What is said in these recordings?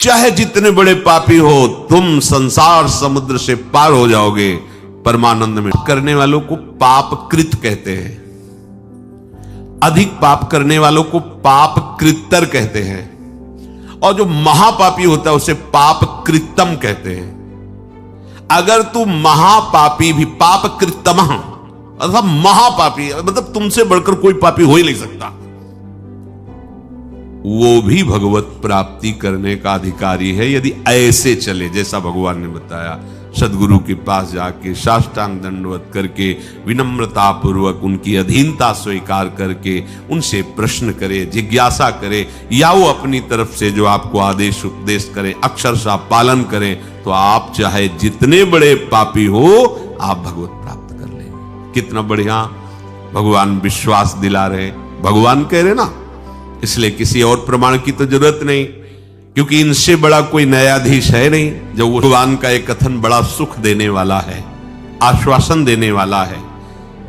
चाहे जितने बड़े पापी हो, तुम संसार समुद्र से पार हो जाओगे परमानंद में। करने वालों को पाप कृत कहते हैं, अधिक पाप करने वालों को पाप कृत्तर कहते हैं, और जो महापापी होता है उसे पाप कृतम कहते हैं। अगर तू महापापी भी, पाप कृतम अर्थात महापापी, मतलब तुमसे बढ़कर कोई पापी हो ही नहीं सकता, वो भी भगवत प्राप्ति करने का अधिकारी है यदि ऐसे चले जैसा भगवान ने बताया। सदगुरु के पास जाके साष्टांग दंडवत करके विनम्रता पूर्वक उनकी अधीनता स्वीकार करके उनसे प्रश्न करे, जिज्ञासा करे, या वो अपनी तरफ से जो आपको आदेश उपदेश करे अक्षरशः पालन करें, तो आप चाहे जितने बड़े पापी हो आप भगवत प्राप्त कर लेंगे। कितना बढ़िया भगवान विश्वास दिला रहे, भगवान कह रहे ना, इसलिए किसी और प्रमाण की तो जरूरत नहीं, क्योंकि इनसे बड़ा कोई न्यायाधीश है नहीं। जो भगवान का एक कथन बड़ा सुख देने वाला है, आश्वासन देने वाला है।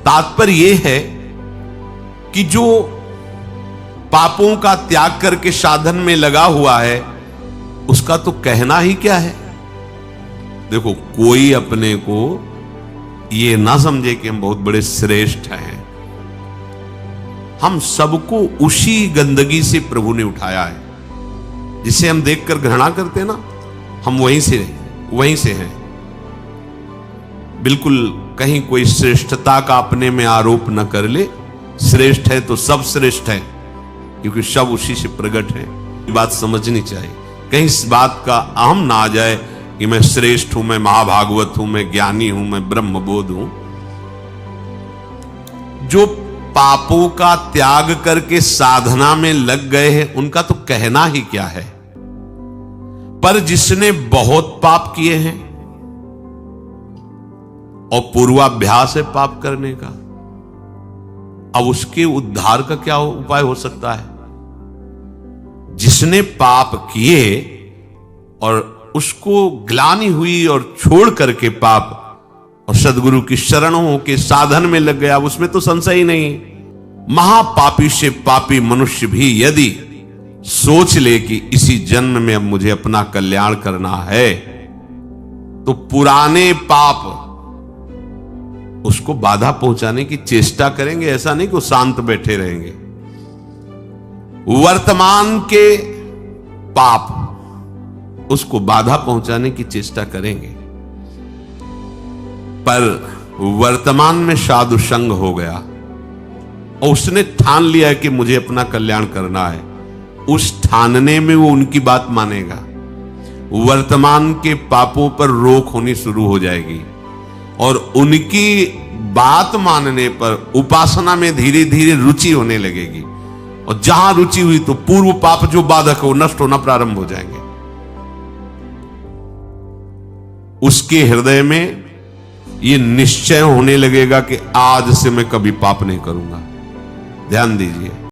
तात्पर्य यह है कि जो पापों का त्याग करके साधन में लगा हुआ है उसका तो कहना ही क्या है। देखो, कोई अपने को ये ना समझे कि हम बहुत बड़े श्रेष्ठ हैं। हम सबको उसी गंदगी से प्रभु ने उठाया है जिसे हम देखकर घृणा करते हैं ना, हम वहीं से हैं। बिल्कुल कहीं कोई श्रेष्ठता का अपने में आरोप न कर ले। श्रेष्ठ है तो सब श्रेष्ठ है, क्योंकि सब उसी से प्रकट है। ये बात समझनी चाहिए, कहीं इस बात का अहम ना आ जाए कि मैं श्रेष्ठ हूं, मैं महाभागवत हूं, मैं ज्ञानी हूं, मैं ब्रह्मबोध हूं। जो पापों का त्याग करके साधना में लग गए हैं उनका तो कहना ही क्या है। पर जिसने बहुत पाप किए हैं और पूर्वाभ्यास है पाप करने का, अब उसके उद्धार का क्या उपाय हो सकता है। जिसने पाप किए और उसको ग्लानि हुई और छोड़ करके पाप और सदगुरु की शरणों के साधन में लग गया, उसमें तो संशय ही नहीं। महापापी से पापी मनुष्य भी यदि सोच ले कि इसी जन्म में अब मुझे अपना कल्याण करना है, तो पुराने पाप उसको बाधा पहुंचाने की चेष्टा करेंगे। ऐसा नहीं कि वो शांत बैठे रहेंगे। वर्तमान के पाप उसको बाधा पहुंचाने की चेष्टा करेंगे, पर वर्तमान में साधु संग हो गया और उसने ठान लिया कि मुझे अपना कल्याण करना है, उस ठानने में वो उनकी बात मानेगा। वर्तमान के पापों पर रोक होनी शुरू हो जाएगी और उनकी बात मानने पर उपासना में धीरे धीरे रुचि होने लगेगी, और जहां रुचि हुई तो पूर्व पाप जो बाधक हो नष्ट होना प्रारंभ हो जाएंगे। उसके हृदय में ये निश्चय होने लगेगा कि आज से मैं कभी पाप नहीं करूंगा। ध्यान दीजिए।